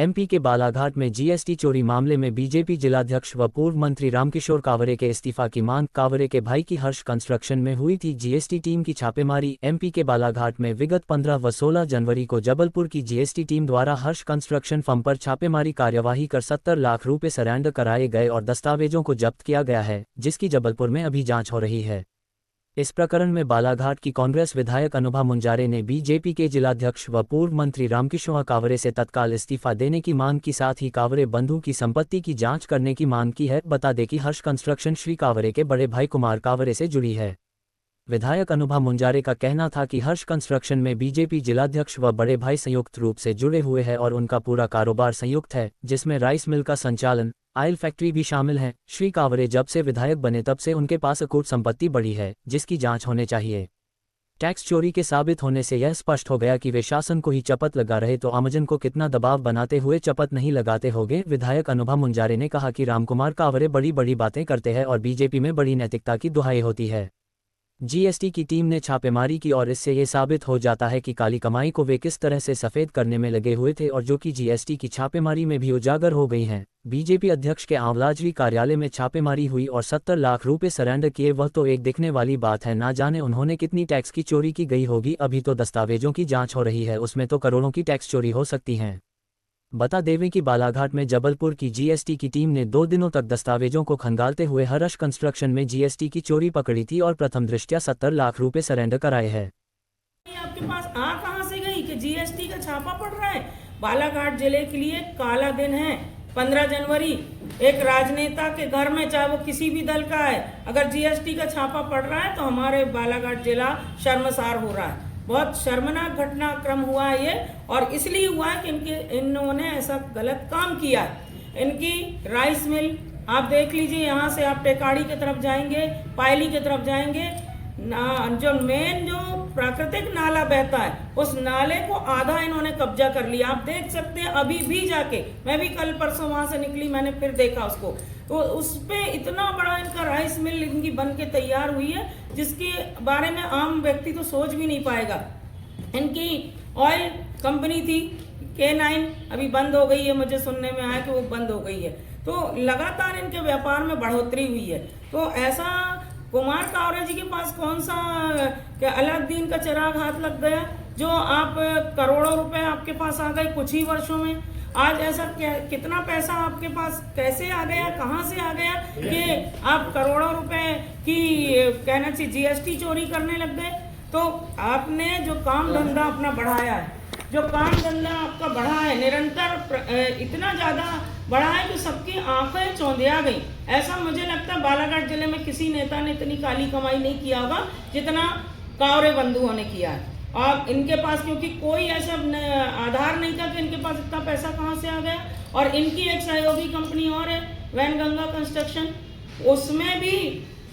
MP के बालाघाट में GST चोरी मामले में बीजेपी जिलाध्यक्ष व पूर्व मंत्री रामकिशोर कावरे के इस्तीफा की मांग। कावरे के भाई की हर्ष कंस्ट्रक्शन में हुई थी जीएसटी टीम की छापेमारी। एमपी के बालाघाट में विगत 15 व 16 जनवरी को जबलपुर की जीएसटी टीम द्वारा हर्ष कंस्ट्रक्शन फर्म पर छापेमारी कार्यवाही कर 70 लाख रुपए सरेंडर कराए गए और दस्तावेजों को जब्त किया गया है, जिसकी जबलपुर में अभी जाँच हो रही है। इस प्रकरण में बालाघाट की कांग्रेस विधायक अनुभा मुंजारे ने बीजेपी के जिलाध्यक्ष व पूर्व मंत्री रामकिशोर कावरे से तत्काल इस्तीफा देने की मांग की, साथ ही कावरे बंधु की संपत्ति की जांच करने की मांग की है। बता दें कि हर्ष कंस्ट्रक्शन श्री कावरे के बड़े भाई कुमार कावरे से जुड़ी है। विधायक अनुभा मुंजारे का कहना था कि हर्ष कंस्ट्रक्शन में बीजेपी जिलाध्यक्ष व बड़े भाई संयुक्त रूप से जुड़े हुए हैं और उनका पूरा कारोबार संयुक्त है, जिसमें राइस मिल का संचालन, ऑयल फैक्ट्री भी शामिल है। श्री कावरे जब से विधायक बने तब से उनके पास अकूट संपत्ति बढ़ी है, जिसकी जांच होने चाहिए। टैक्स चोरी के साबित होने से यह स्पष्ट हो गया कि वे शासन को ही चपत लगा रहे तो आमजन को कितना दबाव बनाते हुए चपत नहीं लगाते होंगे। विधायक अनुभा मुंजारे ने कहा कि रामकुमार कावरे बड़ी बड़ी बातें करते हैं और बीजेपी में बड़ी नैतिकता की दुहाई होती है। जीएसटी की टीम ने छापेमारी की और इससे ये साबित हो जाता है कि काली कमाई को वे किस तरह से सफेद करने में लगे हुए थे और जो कि जीएसटी की छापेमारी में भी उजागर हो गई हैं। बीजेपी अध्यक्ष के आंवलाजरी कार्यालय में छापेमारी हुई और 70 लाख रुपए सरेंडर किए, वह तो एक दिखने वाली बात है। ना जाने उन्होंने कितनी टैक्स की चोरी की गई होगी। अभी तो दस्तावेजों की जाँच हो रही है, उसमें तो करोड़ों की टैक्स चोरी हो सकती हैं। बता देवें कि बालाघाट में जबलपुर की जीएसटी की टीम ने 2 दिनों तक दस्तावेजों को खंगालते हुए हर्ष कंस्ट्रक्शन में जीएसटी की चोरी पकड़ी थी और प्रथम दृष्टया 70 लाख रुपए सरेंडर कराए हैं। आपके पास कहां से गई कि जीएसटी का छापा पड़ रहा है? बालाघाट जिले के लिए काला दिन है। 15 जनवरी एक राजनेता के घर में, चाहे वो किसी भी दल का है, अगर जीएसटी का छापा पड़ रहा है तो हमारे बालाघाट जिला शर्मसार हो रहा है। बहुत शर्मनाक घटनाक्रम हुआ है ये, और इसलिए हुआ है कि इन्होंने ऐसा गलत काम किया है। इनकी राइस मिल आप देख लीजिए, यहाँ से आप टेकाड़ी की तरफ जाएंगे, पायली की तरफ जाएंगे, जो मेन जो प्राकृतिक नाला बहता है उस नाले को आधा इन्होंने कब्जा कर लिया। आप देख सकते हैं अभी भी जाके, मैं भी कल परसों वहां से निकली, मैंने फिर देखा उसको, तो उस पे इतना बड़ा इनका राइस मिल इनकी बन के तैयार हुई है, जिसके बारे में आम व्यक्ति तो सोच भी नहीं पाएगा। इनकी ऑयल कंपनी थी K9, अभी बंद हो गई है, मुझे सुनने में आया कि वो बंद हो गई है। तो लगातार इनके व्यापार में बढ़ोतरी हुई है। तो ऐसा कुमार कावरे जी के पास कौन सा अलाउद्दीन का चिराग हाथ लग गया जो आप करोड़ों रुपए आपके पास आ गए कुछ ही वर्षों में? आज ऐसा कितना पैसा आपके पास कैसे आ गया, कहां से आ गया कि आप करोड़ों रुपए की कहना चाहिए जीएसटी चोरी करने लग गए? तो आपने जो काम धंधा अपना बढ़ाया है, जो काम धंधा आपका बढ़ा है निरंतर, इतना ज्यादा बढ़ा है कि सबकी आंखें चौंधिया गई। ऐसा मुझे लगता है बालाघाट जिले में किसी नेता ने इतनी काली कमाई नहीं किया होगा जितना कावरे बंधुओं ने किया है। और इनके पास क्योंकि कोई ऐसा आधार नहीं था कि इनके पास इतना पैसा कहाँ से आ गया। और इनकी एक सहयोगी कंपनी और है वैनगंगा कंस्ट्रक्शन, उसमें भी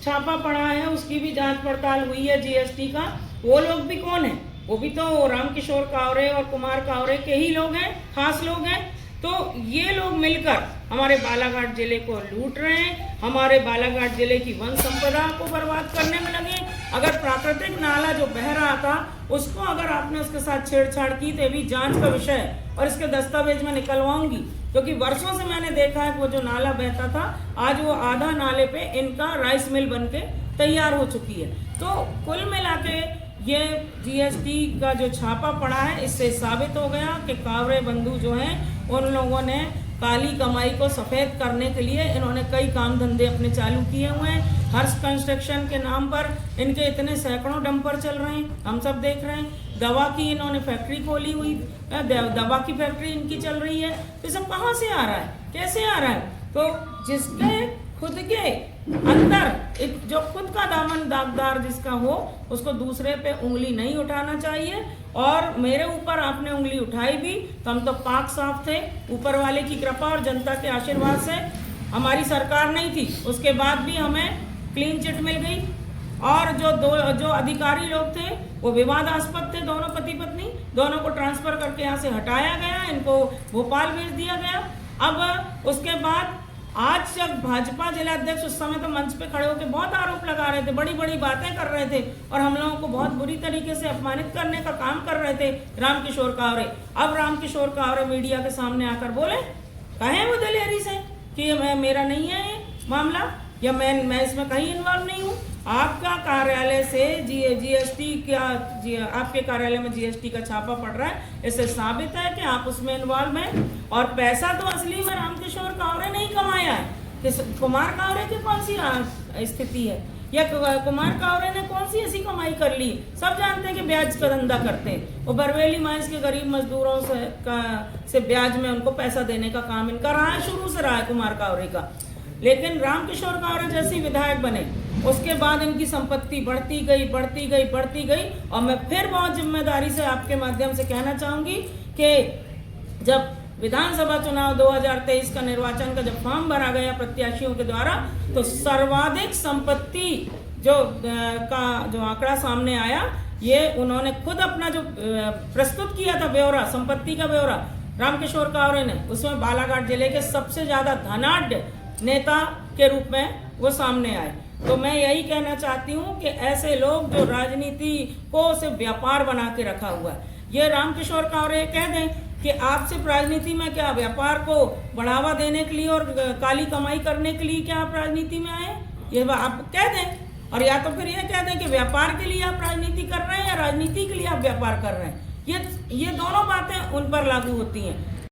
छापा पड़ा है, उसकी भी जांच पड़ताल हुई है जीएसटी का। वो लोग भी कौन है? वो भी तो रामकिशोर कावरे और कुमार कावरे के ही लोग हैं, खास लोग हैं। तो ये लोग मिलकर हमारे बालाघाट जिले को लूट रहे हैं, हमारे बालाघाट जिले की वन संपदा को बर्बाद करने में लगे। अगर प्राकृतिक नाला जो बह रहा था उसको अगर आपने उसके साथ छेड़छाड़ की तो ये भी जांच का विषय है, और इसके दस्तावेज मैं निकलवाऊंगी, क्योंकि वर्षों से मैंने देखा है कि वो जो नाला बहता था आज वो आधा नाले पे इनका राइस मिल बन के तैयार हो चुकी है। तो कुल मिला के ये जीएसटी का जो छापा पड़ा है, इससे साबित हो गया कि कावरे बंधु जो हैं उन लोगों ने काली कमाई को सफ़ेद करने के लिए इन्होंने कई काम धंधे अपने चालू किए हुए हैं। हर्ष कंस्ट्रक्शन के नाम पर इनके इतने सैकड़ों डंपर चल रहे हैं, हम सब देख रहे हैं। दवा की इन्होंने फैक्ट्री खोली हुई, दवा की फैक्ट्री इनकी चल रही है। तो सब कहाँ से आ रहा है, कैसे आ रहा है? तो जिसके खुद के अंदर जो खुद का दामन दागदार जिसका हो, उसको दूसरे पे उंगली नहीं उठाना चाहिए। और मेरे ऊपर आपने उंगली उठाई भी तो हम तो पाक साफ थे, ऊपर वाले की कृपा और जनता के आशीर्वाद से। हमारी सरकार नहीं थी, उसके बाद भी हमें क्लीन चिट मिल गई। और जो अधिकारी लोग थे वो विवादास्पद थे, दोनों पति पत्नी, दोनों को ट्रांसफर करके यहाँ से हटाया गया, इनको भोपाल भेज दिया गया। अब उसके बाद आज जब भाजपा जिला अध्यक्ष उस समय तो मंच पे खड़े होकर बहुत आरोप लगा रहे थे, बड़ी बड़ी बातें कर रहे थे और हम लोगों को बहुत बुरी तरीके से अपमानित करने का काम कर रहे थे रामकिशोर कावरे। अब रामकिशोर कावरे मीडिया के सामने आकर बोले, कहें वो दलेरी से कि मेरा नहीं है ये मामला, या मैं इसमें कहीं इन्वॉल्व नहीं हूँ। आपका कार्यालय से जीएसटी क्या आपके कार्यालय में जीएसटी का छापा पड़ रहा है, इससे साबित है कि आप उसमें इन्वॉल्व हैं। और पैसा तो असली में रामकिशोर कावरे नहीं कमाया है। कुमार कावरे की कौन सी स्थिति है, या कुमार कावरे ने कौन सी ऐसी कमाई कर ली? सब जानते हैं कि ब्याज का धंधा करते हैं। वो बरवेली माइंस के गरीब मजदूरों से ब्याज में उनको पैसा देने का काम इनका रहा है, शुरू से रहा है कुमार कावरे का। लेकिन रामकिशोर कावरे जैसी विधायक बने उसके बाद इनकी संपत्ति बढ़ती गई। और मैं फिर बहुत जिम्मेदारी से आपके माध्यम से कहना चाहूंगी कि जब विधानसभा चुनाव 2023 का निर्वाचन का जब फॉर्म भरा गया प्रत्याशियों के द्वारा, तो सर्वाधिक संपत्ति जो आंकड़ा सामने आया, ये उन्होंने खुद अपना जो प्रस्तुत किया था ब्यौरा, संपत्ति का ब्यौरा रामकिशोर कावरे ने, उसमें बालाघाट जिले के सबसे ज्यादा धनाढ्य नेता के रूप में वो सामने आए। तो मैं यही कहना चाहती हूँ कि ऐसे लोग जो राजनीति को सिर्फ व्यापार बना के रखा हुआ है, ये रामकिशोर कावरे कह दें कि आप सिर्फ राजनीति में क्या व्यापार को बढ़ावा देने के लिए और काली कमाई करने के लिए क्या आप राजनीति में आए, ये आप कह दें। और या तो फिर ये कह दें कि व्यापार के लिए आप राजनीति कर रहे हैं या राजनीति के लिए आप व्यापार कर रहे हैं। ये दोनों बातें उन पर लागू होती हैं।